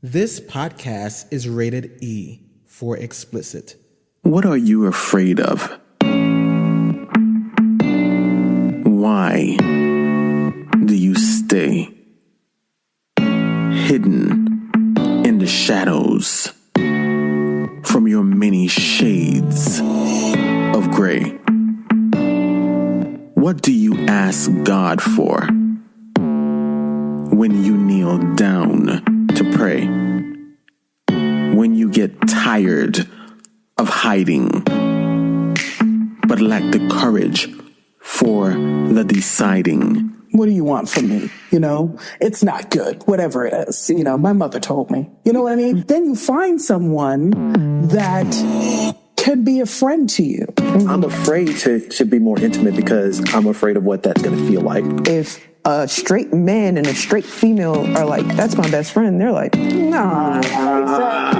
This podcast is rated E for explicit. What are you afraid of? Why do you stay hidden in the shadows from your many shades of gray? What do you ask God for when you kneel down to pray? When you get tired of hiding, but lack the courage for the deciding? What do you want from me? It's not good, whatever it is. My mother told me. You know what I mean? Then you find someone that can be a friend to you. I'm afraid to be more intimate because I'm afraid of what that's going to feel like. If a straight man and a straight female are like, that's my best friend, they're like, nah,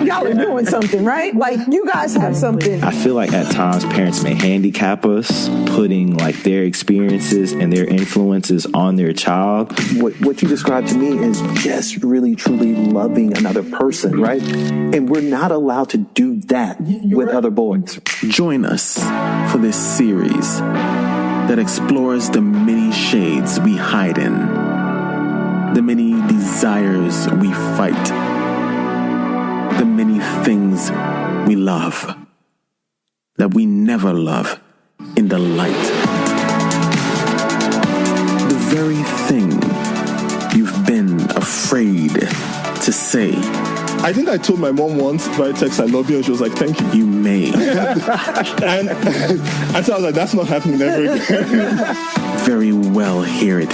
y'all are doing something, right? Like, you guys have something. I feel like at times parents may handicap us, putting like their experiences and their influences on their child. What you described to me is just really, truly loving another person, right? And we're not allowed to do that with other boys. Join us for this series that explores the many shades we hide in, the many desires we fight, the many things we love that we never love in the light. The very thing you've been afraid to say. I think I told my mom once by text I love you, and she was like, thank you. You may. and so I was like, that's not happening ever again. Very well hear it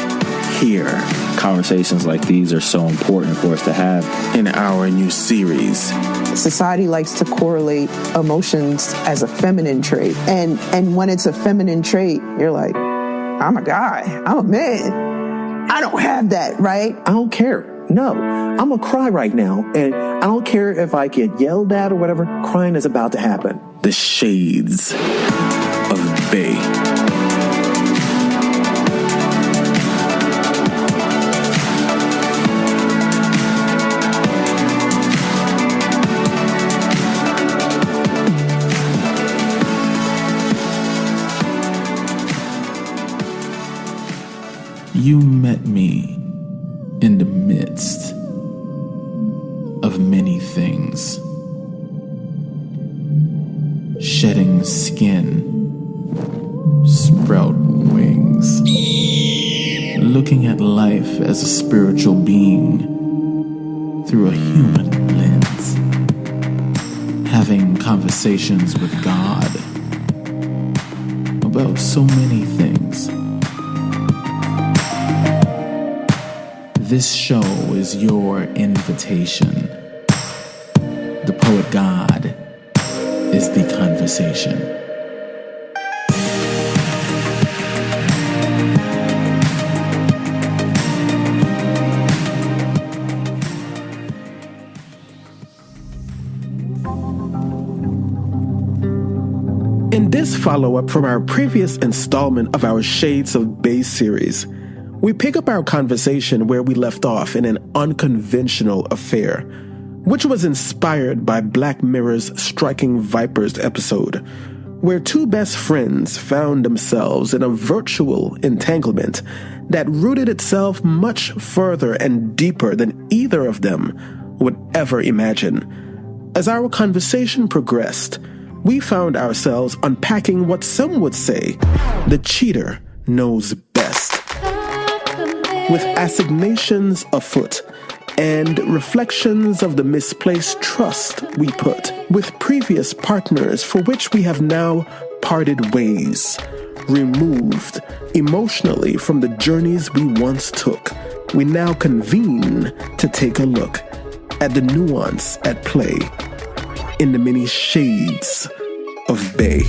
here. Conversations like these are so important for us to have. In our new series. Society likes to correlate emotions as a feminine trait. And when it's a feminine trait, you're like, I'm a guy. I'm a man. I don't have that, right? I don't care. No, I'm going to cry right now. And I don't care if I get yelled at or whatever. Crying is about to happen. The shades of Bay. You met me in the midst of many things. Shedding skin, sprout wings. Looking at life as a spiritual being through a human lens. Having conversations with God about so many things. This show is your invitation. The poet God is the conversation. In this follow-up from our previous installment of our Shades of Bay series, we pick up our conversation where we left off in an unconventional affair, which was inspired by Black Mirror's Striking Vipers episode, where two best friends found themselves in a virtual entanglement that rooted itself much further and deeper than either of them would ever imagine. As our conversation progressed, we found ourselves unpacking what some would say the cheater knows best. With assignations afoot and reflections of the misplaced trust we put with previous partners for which we have now parted ways, removed emotionally from the journeys we once took, we now convene to take a look at the nuance at play in the many shades of Bay.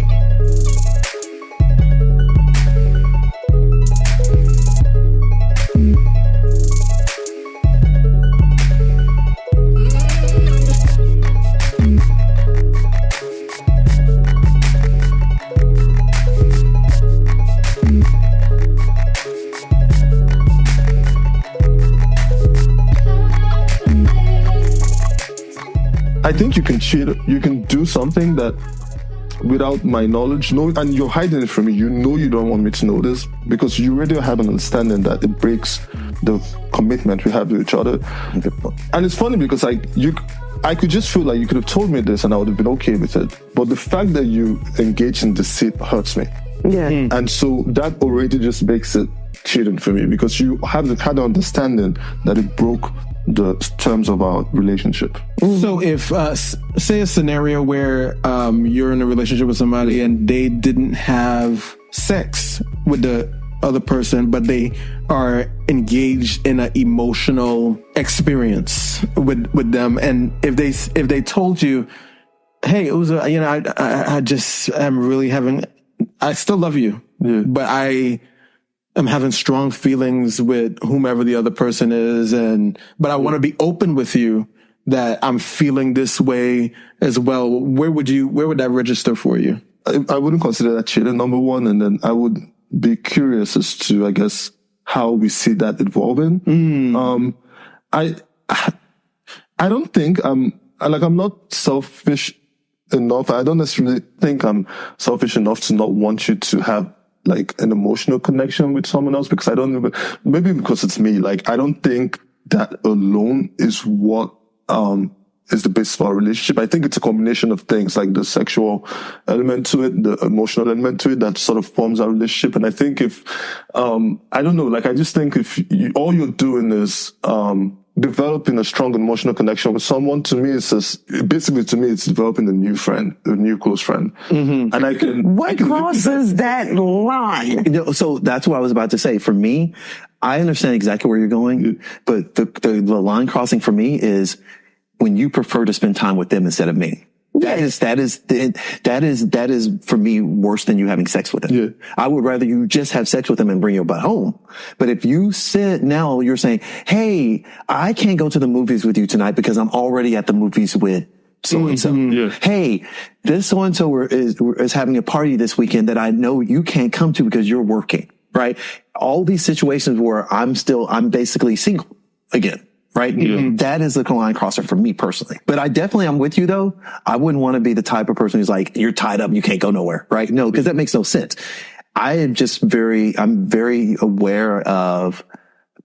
I think you can cheat. You can do something that without my knowledge, and you're hiding it from me. You know you don't want me to know this because you already have an understanding that it breaks the commitment we have to each other. And it's funny because I could just feel like you could have told me this and I would have been okay with it. But the fact that you engage in deceit hurts me. Yeah. And so that already just makes it cheating for me because you have the kind of understanding that it broke the terms of our relationship. So if, say a scenario where you're in a relationship with somebody and they didn't have sex with the other person, but they are engaged in an emotional experience with them. And if they told you, hey, it was I still love you, but I am having strong feelings with whomever the other person is. But I want to be open with you that I'm feeling this way as well. Where would that register for you? I wouldn't consider that cheating, number one. And then I would be curious as to, I guess, how we see that evolving. I don't think I'm not selfish enough. I don't necessarily think I'm selfish enough to not want you to have like an emotional connection with someone else because maybe because it's me. Like, I don't think that alone is what, is the basis for our relationship. I think it's a combination of things like the sexual element to it, the emotional element to it that sort of forms our relationship. And I think if, I don't know, like, I just think if all you're doing is, developing a strong emotional connection with someone, to me, it's developing a new close friend. Mm-hmm. And what crosses that line? So that's what I was about to say. For me, I understand exactly where you're going, but the line crossing for me is when you prefer to spend time with them instead of me. That is for me worse than you having sex with them. Yeah. I would rather you just have sex with them and bring your butt home. But if you now you're saying, hey, I can't go to the movies with you tonight because I'm already at the movies with so-and-so. Yeah. Hey, this so-and-so is having a party this weekend that I know you can't come to because you're working, right? All these situations where I'm basically single again. Right? Mm-hmm. That is the line crosser for me personally. But I'm with you though. I wouldn't want to be the type of person who's like, you're tied up, you can't go nowhere. Right? No, because that makes no sense. I'm very aware of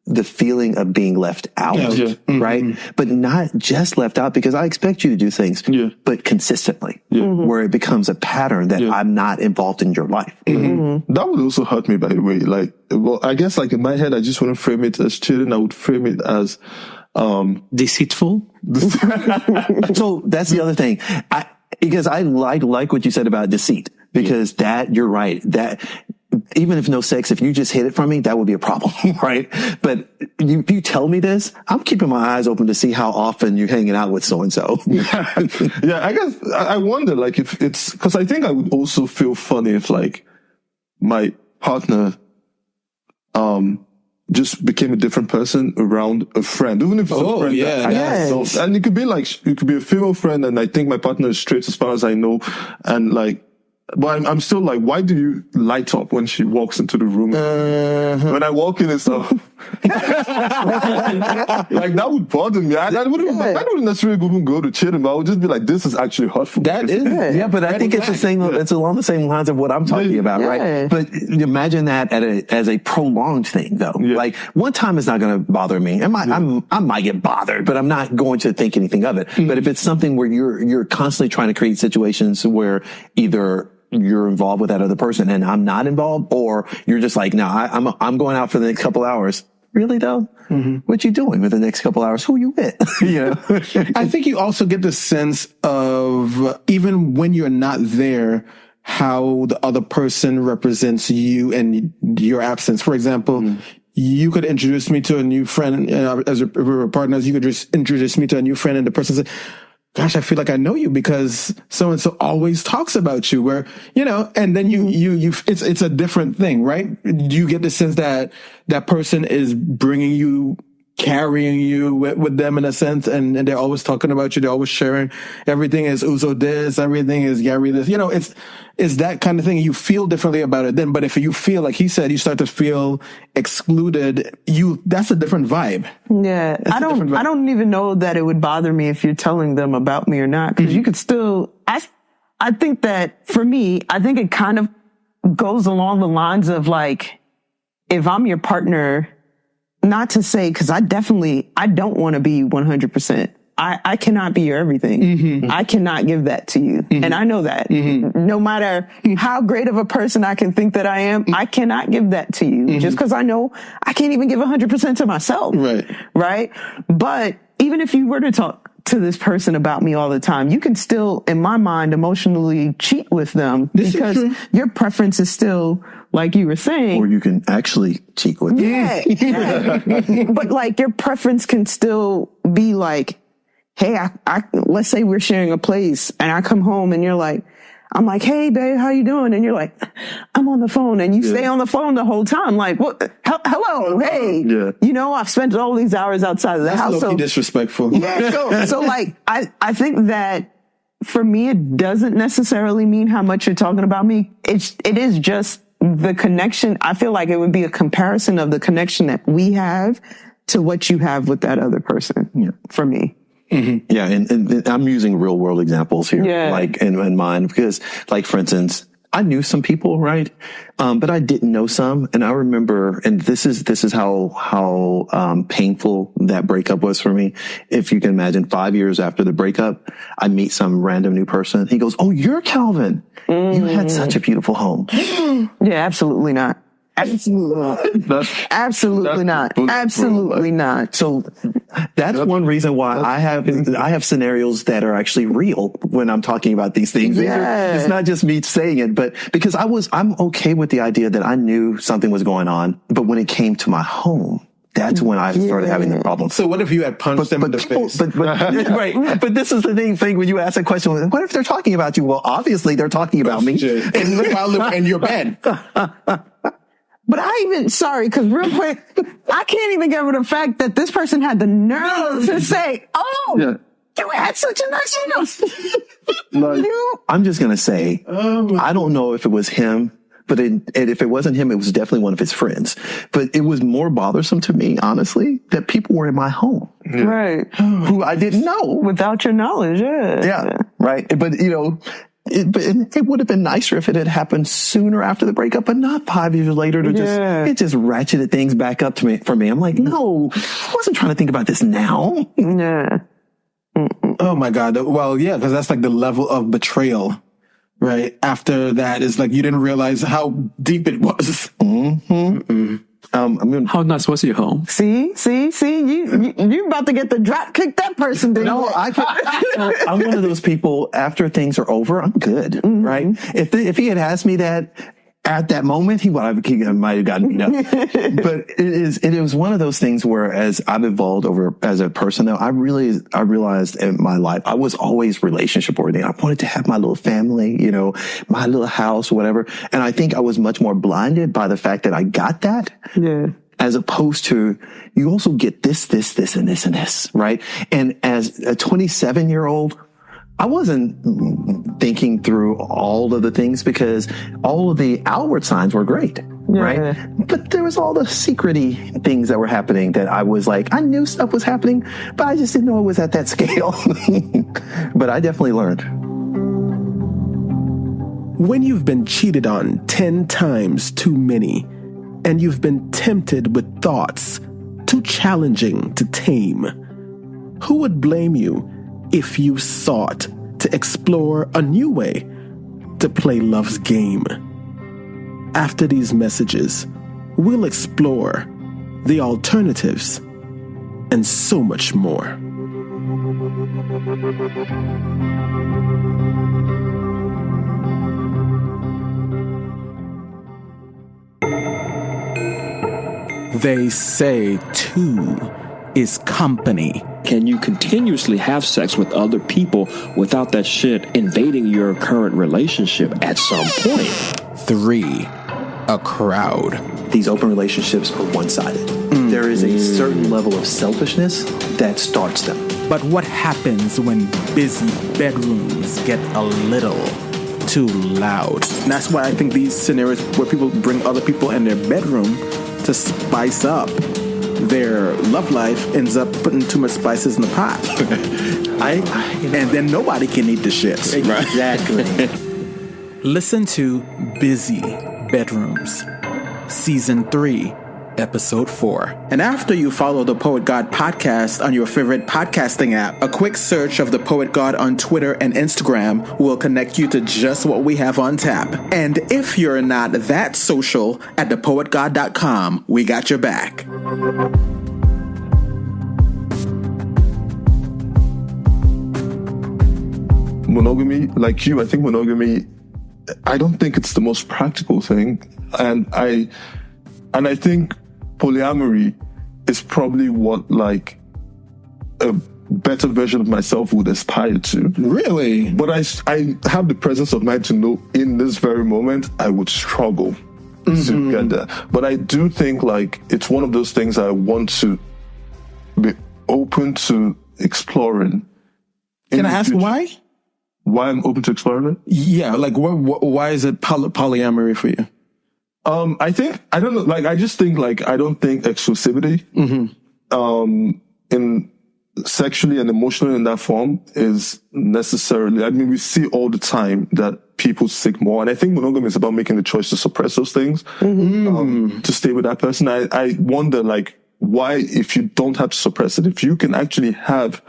the feeling of being left out, right? Mm-hmm. But not just left out because I expect you to do things, but consistently, where it becomes a pattern that I'm not involved in your life. Mm-hmm. That would also hurt me, by the way. Like, well, I guess like in my head, I just wouldn't frame it as cheating. I would frame it as, deceitful. So that's the other thing. Because I like what you said about deceit, because you're right. That even if no sex, if you just hid it from me, that would be a problem, right? But if you tell me this, I'm keeping my eyes open to see how often you're hanging out with so-and-so. Yeah, I guess I wonder, like, if it's, cause I think I would also feel funny if like my partner, just became a different person around a friend, even if it's a friend. Yes. And it could be a female friend, and I think my partner is straight as far as I know, and like, but I'm still like, why do you light up when she walks into the room? When I walk in and stuff, like that would bother me. I wouldn't necessarily even go to cheating, but I would just be like, this is actually hurtful. But I think it's it's along the same lines of what I'm talking about, right? But imagine that as a prolonged thing, though. Yeah. Like one time is not going to bother me. I might get bothered, but I'm not going to think anything of it. Mm-hmm. But if it's something where you're constantly trying to create situations where either you're involved with that other person and I'm not involved, or you're just like, no, I'm going out for the next couple hours. Really though? Mm-hmm. What you doing with the next couple hours? Who you with? I think you also get the sense of, even when you're not there, how the other person represents you and your absence. For example, you could introduce me to a new friend, as we were partners, you could just introduce me to a new friend and the person said, gosh, I feel like I know you because so-and-so always talks about you, where, and then it's a different thing, right? You get the sense that that person is bringing you carrying you with them in a sense, and they're always talking about you, they're always sharing. Everything is Uzo this, everything is Gary this. You know, it's that kind of thing. You feel differently about it then. But if you feel, like he said, you start to feel excluded, that's a different vibe. Yeah. I don't even know that it would bother me if you're telling them about me or not, because you could still, I think that for me, I think it kind of goes along the lines of like, if I'm your partner, not to say, because I don't want to be 100%. I cannot be your everything. I cannot give that to you. And I know that. No matter how great of a person I can think that I am, I cannot give that to you. Just because I know I can't even give 100% to myself. Right? But even if you were to talk to this person about me all the time, you can still, in my mind, emotionally cheat with them because your preference is still, like you were saying. Or you can actually cheat with them. Yeah. But like your preference can still be like, hey, I let's say we're sharing a place and I come home and you're like, I'm like, hey babe, how you doing? And you're like, I'm on the phone, and you stay on the phone the whole time. Like, what? Hello, hey. You know, I've spent all these hours outside of the house. That's low-key disrespectful. Yeah, so like, I think that for me, it doesn't necessarily mean how much you're talking about me. It is just the connection. I feel like it would be a comparison of the connection that we have to what you have with that other person. For me. Yeah, and I'm using real world examples here, like in mind, because, like, for instance, I knew some people, right? But I didn't know some, and I remember, and this is how painful that breakup was for me. If you can imagine, 5 years after the breakup, I meet some random new person. He goes, "Oh, you're Calvin. You had such a beautiful home." Yeah, absolutely not. Absolutely not. So that's one reason why I have scenarios that are actually real when I'm talking about these things. It's not just me saying it, but because I'm okay with the idea that I knew something was going on, but when it came to my home, that's when I started having the problem. So what if you had punched them in the face? Right. But this is the thing when you ask that question, what if they're talking about you? Well, obviously they're talking about me. And your bed. But because real quick, I can't even get rid of the fact that this person had the nerve to say, you had such a nice house. I'm just going to say, I don't know if it was him, but if it wasn't him, it was definitely one of his friends. But it was more bothersome to me, honestly, that people were in my home. Right. Who I didn't know. Without your knowledge, Yeah, right. But, it would have been nicer if it had happened sooner after the breakup, but not 5 years later it just ratcheted things back up for me. I'm like, no, I wasn't trying to think about this now. Yeah. Oh my God. Well, yeah, because that's like the level of betrayal, right? After that, it's like you didn't realize how deep it was. How nice was your home? See, you about to get the drop kick that person did. No, I'm one of those people, after things are over, I'm good, right? If he had asked me that at that moment, he might have gotten me up. But it was one of those things where, as I've evolved over as a person, though, I realized in my life, I was always relationship oriented. I wanted to have my little family, my little house, whatever. And I think I was much more blinded by the fact that I got that. Yeah. As opposed to, you also get this, and this, right? And as a 27-year-old, I wasn't thinking through all of the things because all of the outward signs were great, right? But there was all the secret-y things that were happening that I was like, I knew stuff was happening, but I just didn't know it was at that scale. But I definitely learned. When you've been cheated on 10 times too many, and you've been tempted with thoughts too challenging to tame, who would blame you if you sought to explore a new way to play love's game? After these messages, we'll explore the alternatives and so much more. They say two is company. Can you continuously have sex with other people without that shit invading your current relationship at some point? 3, a crowd. These open relationships are one-sided. there is a certain level of selfishness that starts them. But what happens when busy bedrooms get a little too loud? And that's why I think these scenarios where people bring other people in their bedroom to spice up their love life ends up putting too much spices in the pot. And then nobody can eat the shit. Exactly. Listen to Busy Bedrooms, Season 3, Episode 4. And after you follow the Poet God podcast on your favorite podcasting app, a quick search of the Poet God on Twitter and Instagram will connect you to just what we have on tap. And if you're not that social, at thepoetgod.com, we got your back. Monogamy, like you, I think monogamy, I don't think it's the most practical thing. And I think polyamory is probably what like a better version of myself would aspire to. Really? But I have the presence of mind to know in this very moment I would struggle to get there. But I do think like it's one of those things I want to be open to exploring. Can I ask why? Why I'm open to exploring it? Yeah, like why is it polyamory for you? I don't know, like, I just think, like, I don't think exclusivity, in sexually and emotionally in that form is necessarily, I mean, we see all the time that people seek more. And I think monogamy is about making the choice to suppress those things, to stay with that person. I wonder, like, why, if you don't have to suppress it, if you can actually have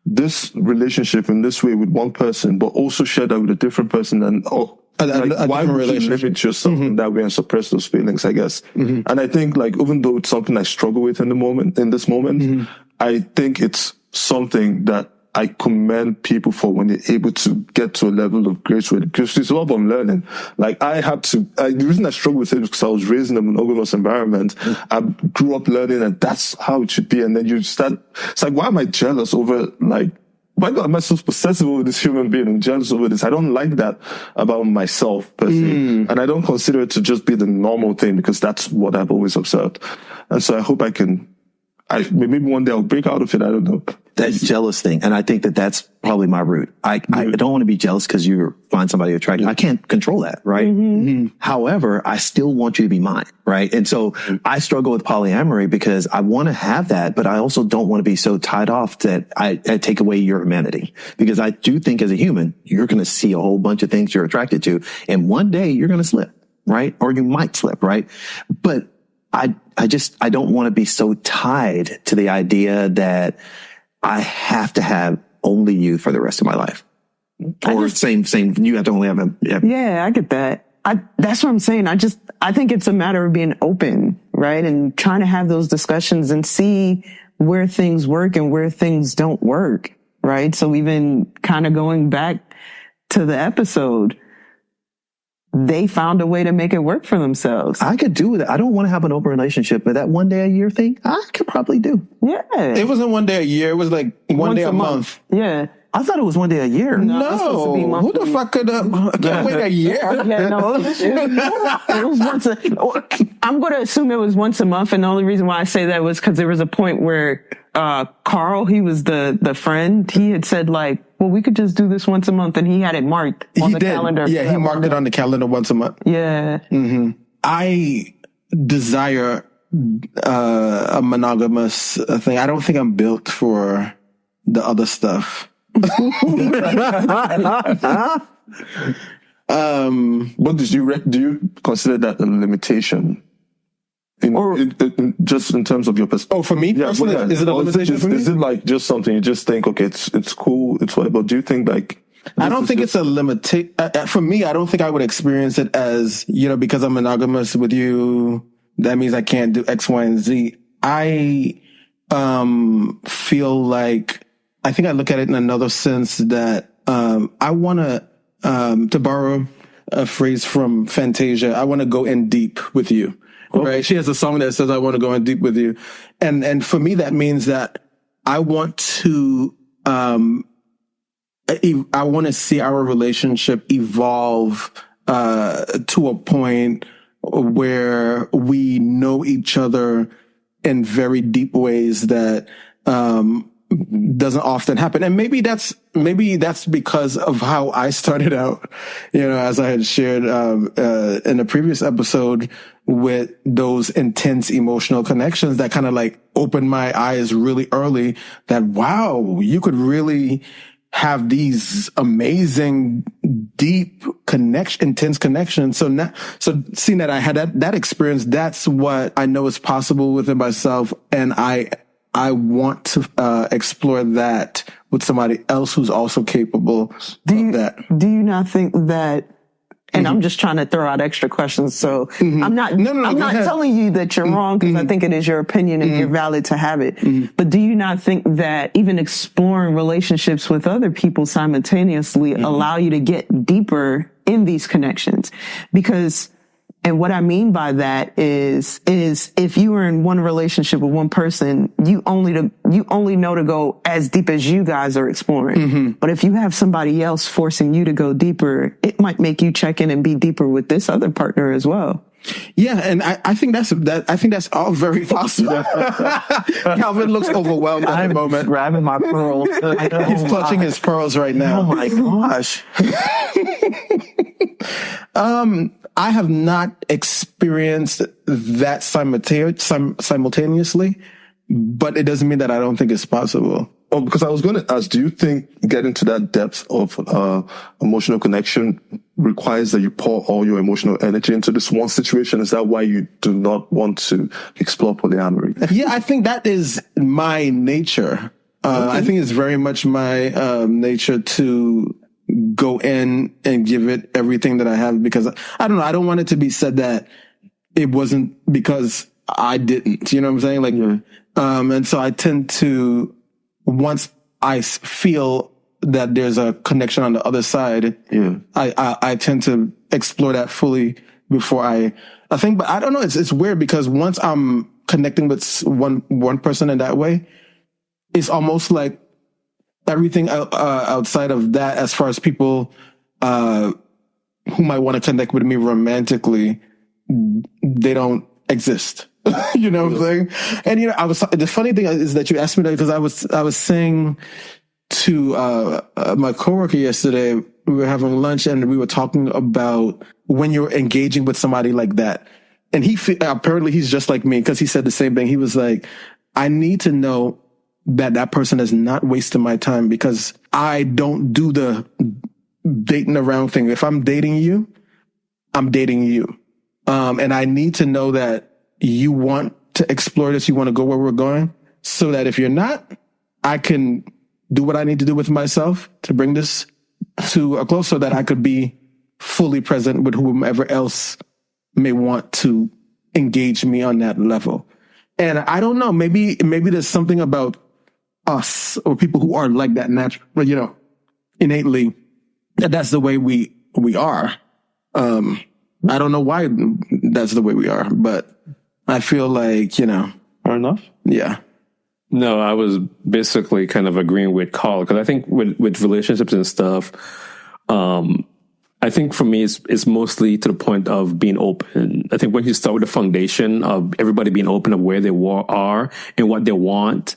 this relationship in this way with one person, but also share that with a different person, and why would you limit yourself in that way and suppress those feelings, I guess. And I think, like, even though it's something I struggle with in this moment, I think it's something that I commend people for when they're able to get to a level of grace with it. Because it's all about learning. Like, the reason I struggle with it is because I was raised in a monogamous environment. I grew up learning, and that's how it should be. And then you start, it's like, why am I jealous over, like, why am I so possessive over this human being and jealous over this? I don't like that about myself, per se. And I don't consider it to just be the normal thing, because that's what I've always observed. And so I hope maybe one day I'll break out of it. I don't know. That jealous thing. And I think that that's probably my root. I don't want to be jealous because you find somebody attractive. I can't control that, right? However, I still want you to be mine, right? And so I struggle with polyamory because I want to have that, but I also don't want to be so tied off that I take away your humanity. Because I do think as a human, you're going to see a whole bunch of things you're attracted to. And one day you're going to slip, right? Or you might slip, right? But I don't want to be so tied to the idea that I have to have only you for the rest of my life. Or same, you have to only have him. Yeah, I get that. That's what I'm saying. I think it's a matter of being open, right? And trying to have those discussions and see where things work and where things don't work, right? So even kind of going back to the episode, they found a way to make it work for themselves. I could do it. I don't want to have an open relationship, but that one day a year thing, I could probably do. Yeah. It wasn't one day a year. It was like one day a month. Yeah. I thought it was one day a year. No. Who the fuck could wait a year? Yeah, no. It was once I'm going to assume it was once a month. And the only reason why I say that was because there was a point where Carl, he was the friend, he had said, like, well, we could just do this once a month, and he had it marked on the calendar. Yeah, he marked it on the calendar once a month. Yeah. I desire a monogamous thing. I don't think I'm built for the other stuff. But do you consider that a limitation? Just in terms of your perspective. Oh, for me personally, is it a limitation for me? Is it like just something you just think, okay, it's cool, it's whatever? Do you think like... I don't think it's a limitation. For me, I don't think I would experience it as, because I'm monogamous with you, that means I can't do X, Y, and Z. I feel like, I think I look at it in another sense that I want to borrow a phrase from Fantasia, I want to go in deep with you. Right. She has a song that says, I want to go in deep with you. And for me, that means that I want to, I want to see our relationship evolve, to a point where we know each other in very deep ways that, doesn't often happen. And maybe that's because of how I started out, as I had shared, in a previous episode, with those intense emotional connections that kind of like opened my eyes really early that, wow, you could really have these amazing, deep intense connections. So seeing that I had that experience, that's what I know is possible within myself. And I want to explore that with somebody else who's also capable of that. Do you not think that? And I'm just trying to throw out extra questions, so I'm not. I'm not telling you that you're wrong, because I think it is your opinion and you're valid to have it. But do you not think that even exploring relationships with other people simultaneously allow you to get deeper in these connections? Because, and what I mean by that is if you are in one relationship with one person, you only know to go as deep as you guys are exploring. But if you have somebody else forcing you to go deeper, it might make you check in and be deeper with this other partner as well. Yeah, and I think that's all very possible. Calvin looks overwhelmed at the moment. Grabbing my pearls. He's clutching his pearls right now. Oh my gosh. I have not experienced that simultaneously, but it doesn't mean that I don't think it's possible. Oh, because I was going to ask, do you think getting to that depth of emotional connection requires that you pour all your emotional energy into this one situation? Is that why you do not want to explore polyamory? Yeah, I think that is my nature. I think it's very much my nature to go in and give it everything that I have, because I don't know. I don't want it to be said that it wasn't because I didn't, you know what I'm saying? Like, and so I tend to, once I feel that there's a connection on the other side, I tend to explore that fully before I think, but I don't know. It's weird, because once I'm connecting with one person in that way, it's almost like everything outside of that, as far as people who might want to connect with me romantically, they don't exist. You know what I'm saying? And the funny thing is that you asked me that, because I was saying to my coworker yesterday, we were having lunch and we were talking about when you're engaging with somebody like that. And apparently he's just like me, because he said the same thing. He was like, I need to know that person is not wasting my time, because I don't do the dating around thing. If I'm dating you, I'm dating you. And I need to know that you want to explore this, you want to go where we're going, so that if you're not, I can do what I need to do with myself to bring this to a close, so that I could be fully present with whomever else may want to engage me on that level. And I don't know, maybe there's something about us, or people who are like that naturally, innately, that's the way we are. I don't know why that's the way we are, but I feel like, Fair enough. Yeah. No, I was basically kind of agreeing with Carl, because I think with relationships and stuff, I think for me, it's mostly to the point of being open. I think when you start with the foundation of everybody being open of where they are and what they want,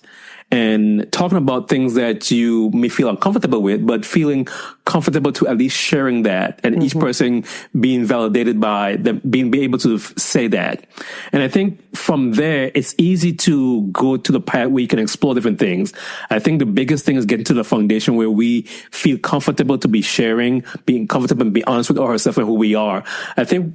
and talking about things that you may feel uncomfortable with, but feeling comfortable to at least sharing that, and each person being validated by them, being able to say that. And I think from there, it's easy to go to the path where you can explore different things. I think the biggest thing is getting to the foundation where we feel comfortable to be sharing, being comfortable and be honest with ourselves and who we are. I think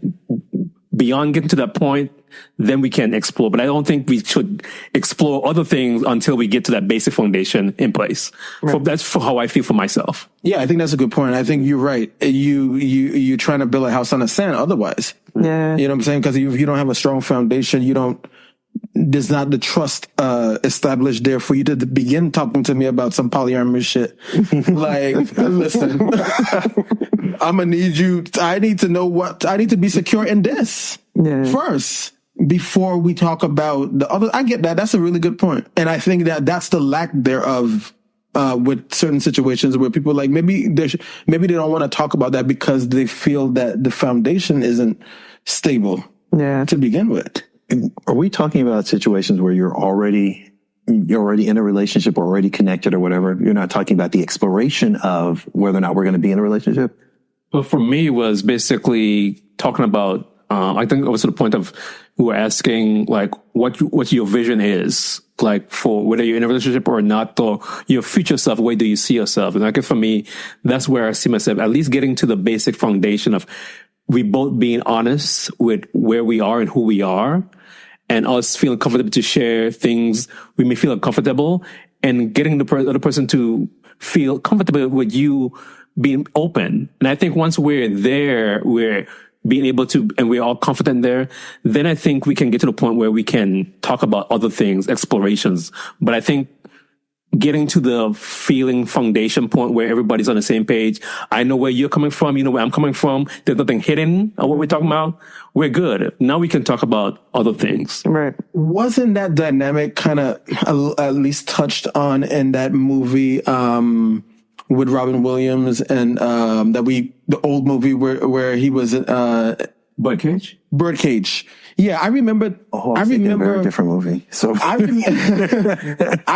beyond getting to that point, then we can explore. But I don't think we should explore other things until we get to that basic foundation in place. Right. That's how I feel for myself. Yeah, I think that's a good point. I think you're right. You're trying to build a house on the sand otherwise. Yeah. You know what I'm saying? Because if you don't have a strong foundation, there's not the trust established there for you to begin talking to me about some polyamorous shit. Like, listen, I'm gonna need you. I need to know I need to be secure in this first before we talk about the other. I get that. That's a really good point. And I think that that's the lack thereof with certain situations where people like maybe they don't want to talk about that because they feel that the foundation isn't stable to begin with. are we talking about situations where you're already in a relationship, already connected or whatever? You're not talking about the exploration of whether or not we're going to be in a relationship? Well, for me, it was basically talking about, I think it was to the point of we were asking like what your vision is, like for whether you're in a relationship or not, or your future self, where do you see yourself? And I guess for me, that's where I see myself, at least getting to the basic foundation of we both being honest with where we are and who we are, and us feeling comfortable to share things we may feel uncomfortable, and getting the other person to feel comfortable with you being open. And I think once we're there, we're being able to, and we're all confident there, then I think we can get to the point where we can talk about other things, explorations. But I think getting to the feeling foundation point where everybody's on the same page, I know where you're coming from, you know where I'm coming from, there's nothing hidden on what we're talking about, we're good. Now we can talk about other things. Right. Wasn't that dynamic kind of at least touched on in that movie with Robin Williams and the old movie where he was Birdcage? Birdcage. Yeah, I remember. I remember a different movie. So I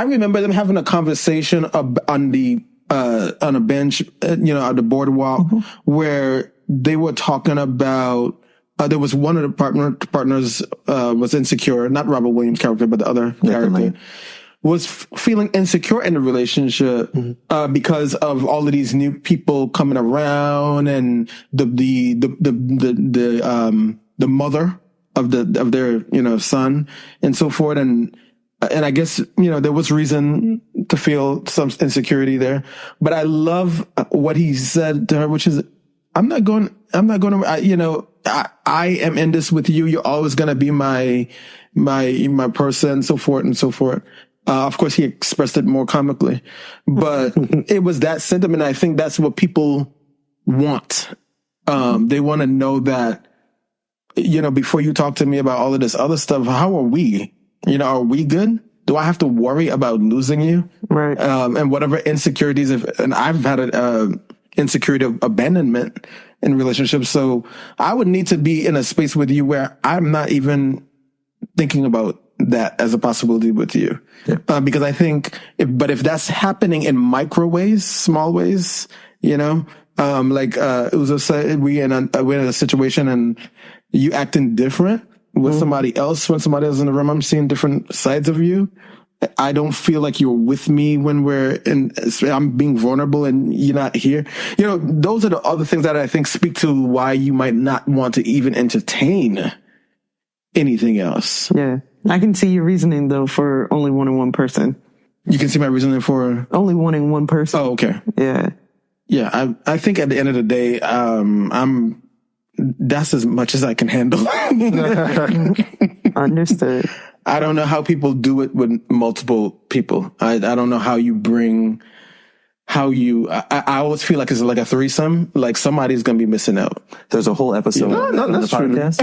remember them having a conversation on a bench, at the boardwalk, where they were talking about. There was one of the partners was insecure, not Robert Williams' character, but the other character was feeling insecure in the relationship because of all of these new people coming around, and the mother of their son and so forth, and I guess there was reason to feel some insecurity there. But I love what he said to her, which is, I am in this with you. You're always going to be my person, so forth and so forth. Of course, he expressed it more comically, but it was that sentiment. I think that's what people want. They want to know that, before you talk to me about all of this other stuff, how are we? Are we good? Do I have to worry about losing you? Right. And whatever insecurities, and I've had an insecurity of abandonment in relationships. So I would need to be in a space with you where I'm not even thinking about that as a possibility with you. Yeah. Because I think, if that's happening in micro ways, small ways, like Uzo said, we're in a situation and you acting different with somebody else, when somebody else is in the room, I'm seeing different sides of you. I don't feel like you're with me when I'm being vulnerable and you're not here. Those are the other things that I think speak to why you might not want to even entertain anything else. Yeah. I can see your reasoning though for only wanting one person. You can see my reasoning for only wanting one person. Oh, okay. Yeah. Yeah. I think at the end of the day, that's as much as I can handle. Understood. I don't know how people do it with multiple people. I don't know how you bring, I always feel like it's like a threesome, like somebody's going to be missing out. There's a whole episode on the podcast.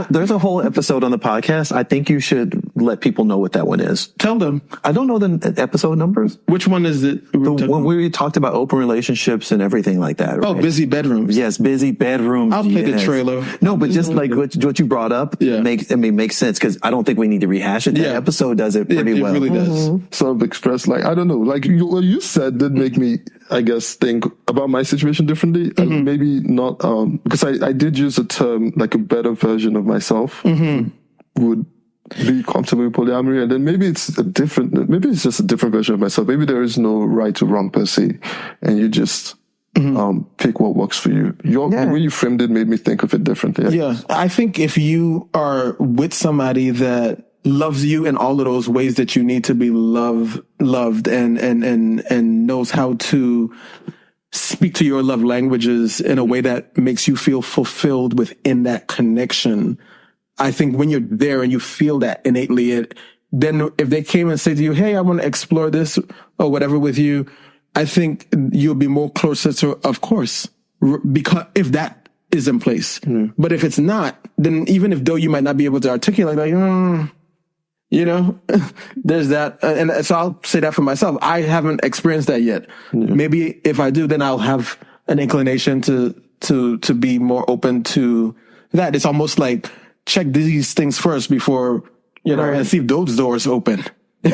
There's a whole episode on the podcast. I think you should let people know what that one is. Tell them. I don't know the episode numbers. Which one is it? The one where we talked about open relationships and everything like that. Right? Oh, busy bedrooms. Yes, busy bedrooms. I'll play the trailer. No, but just like what you brought up makes sense, because I don't think we need to rehash it. That episode does it pretty well. It really does. So I've expressed, like, I don't know, like what you said did make me, I guess, think about my situation differently. And maybe not, because I did use a term, like a better version of myself would be comfortable with polyamory. And then maybe it's just a different version of myself. Maybe there is no right or wrong per se. And you just pick what works for you. The way you framed it made me think of it differently. Yeah. I think if you are with somebody that loves you in all of those ways that you need to be loved and knows how to speak to your love languages in a way that makes you feel fulfilled within that connection. I think when you're there and you feel that innately, then if they came and say to you, hey, I want to explore this or whatever with you, I think you'll be more closer to, of course, because if that is in place. But if it's not, then even though you might not be able to articulate, like, there's that. And so I'll say that for myself. I haven't experienced that yet. Maybe if I do, then I'll have an inclination to be more open to that. It's almost like check these things first before, and see if those doors open.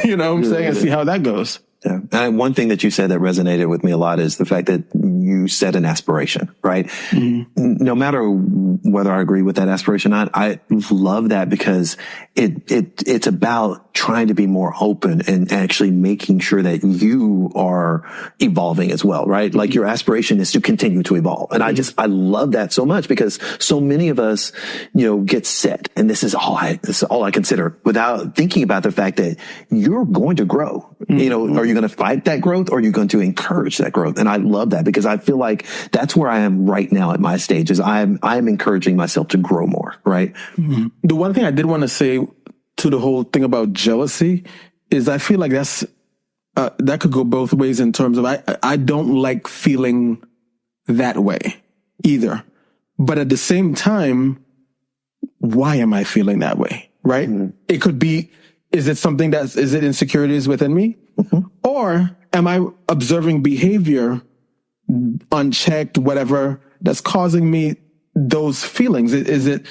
You know what I'm saying? And see how that goes. Yeah. And one thing that you said that resonated with me a lot is the fact that you set an aspiration, right? No matter whether I agree with that aspiration or not, I love that because it's about trying to be more open and actually making sure that you are evolving as well, right? Like your aspiration is to continue to evolve. And I love that so much because so many of us, get set. And this is all I consider without thinking about the fact that you're going to grow. Are you going to fight that growth or are you going to encourage that growth? And I love that because I feel like that's where I am right now at my stage is I'm encouraging myself to grow more, right? Mm-hmm. The one thing I did want to say to the whole thing about jealousy is I feel like that could go both ways in terms of I don't like feeling that way either. But at the same time, why am I feeling that way? Right? Mm-hmm. It could be, is it insecurities within me? Mm-hmm. Or am I observing behavior unchecked, whatever, that's causing me those feelings? Is it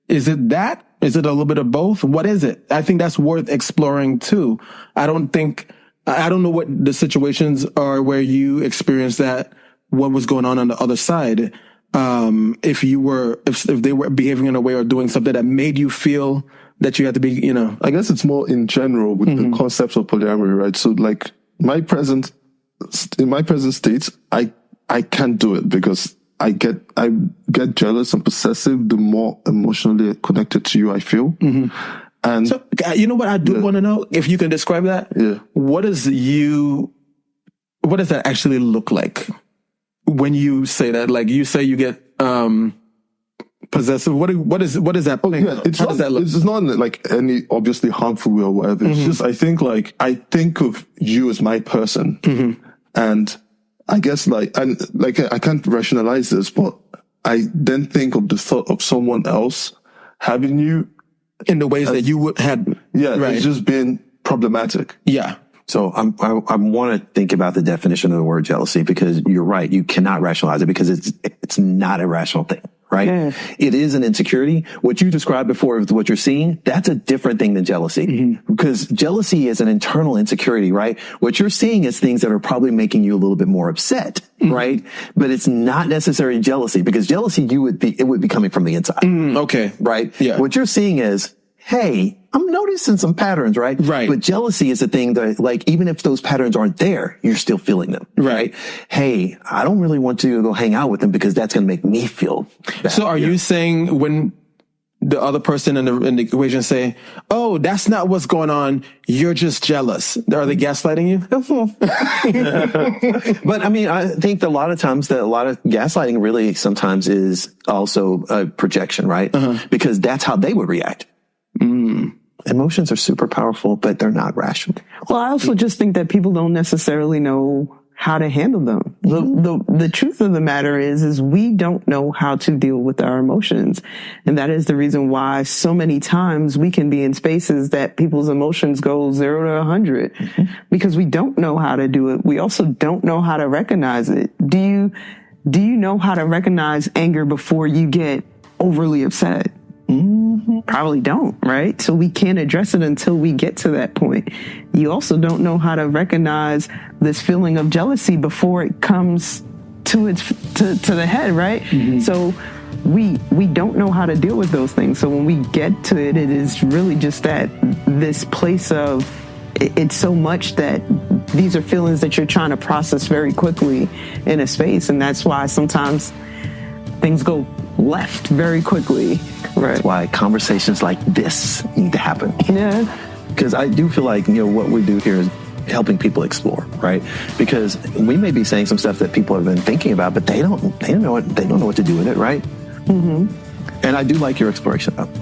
that? Is it a little bit of both? What is it? I think that's worth exploring too. I don't know what the situations are where you experienced that, what was going on the other side. If they were behaving in a way or doing something that made you feel that you had to be, I guess it's more in general with the concepts of polyamory, right? So like in my present state, I can't do it because I get jealous and possessive the more emotionally connected to you I feel. Mm-hmm. And so, you know what I do want to know? If you can describe that. Yeah. What does that actually look like when you say that? Like you say you get, possessive. What is that? How does that look? It's not like any obviously harmful way or whatever. It's just, I think of you as my person. Mm-hmm. And I guess I can't rationalize this, but I then think of the thought of someone else having you in the ways that you would had. Yeah. Right. It's just been problematic. Yeah. So I want to think about the definition of the word jealousy because you're right. You cannot rationalize it because it's not a rational thing. Right? Yeah. It is an insecurity. What you described before with what you're seeing, that's a different thing than jealousy. Because jealousy is an internal insecurity, right? What you're seeing is things that are probably making you a little bit more upset, right? But it's not necessarily jealousy because jealousy, it would be coming from the inside. Okay. Right? Yeah. What you're seeing is, hey, I'm noticing some patterns, right? Right. But jealousy is the thing that, like, even if those patterns aren't there, you're still feeling them, right? Hey, I don't really want to go hang out with them because that's going to make me feel bad. So are you saying when the other person in the equation say, oh, that's not what's going on, you're just jealous? Are they gaslighting you? But I mean, I think a lot of times a lot of gaslighting really sometimes is also a projection, right? Because that's how they would react. Emotions are super powerful, but they're not rational. Well, I also just think that people don't necessarily know how to handle them. The truth of the matter is we don't know how to deal with our emotions. And that is the reason why so many times we can be in spaces that people's emotions go 0 to 100 because we don't know how to do it. We also don't know how to recognize it. Do you know how to recognize anger before you get overly upset? Probably don't, right? So we can't address it until we get to that point. You also don't know how to recognize this feeling of jealousy before it comes to the head, right? So we don't know how to deal with those things. So when we get to it, it is really just this place of it's so much that these are feelings that you're trying to process very quickly in a space, and that's why sometimes things go left very quickly. Right. That's why conversations like this need to happen. Yeah. Because I do feel like, what we do here is helping people explore, right? Because we may be saying some stuff that people have been thinking about, but they don't know what to do with it, right? And I do like your exploration of it.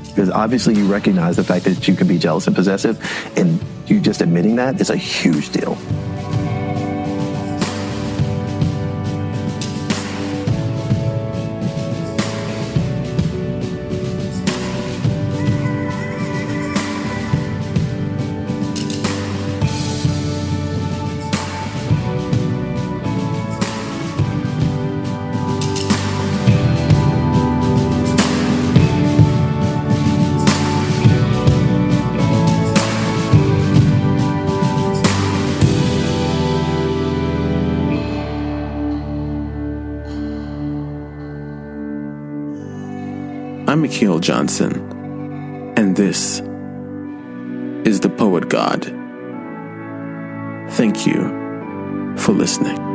Because obviously you recognize the fact that you can be jealous and possessive, and you just admitting that is a huge deal. I'm Mikhail Johnson, and this is the Poet God. Thank you for listening.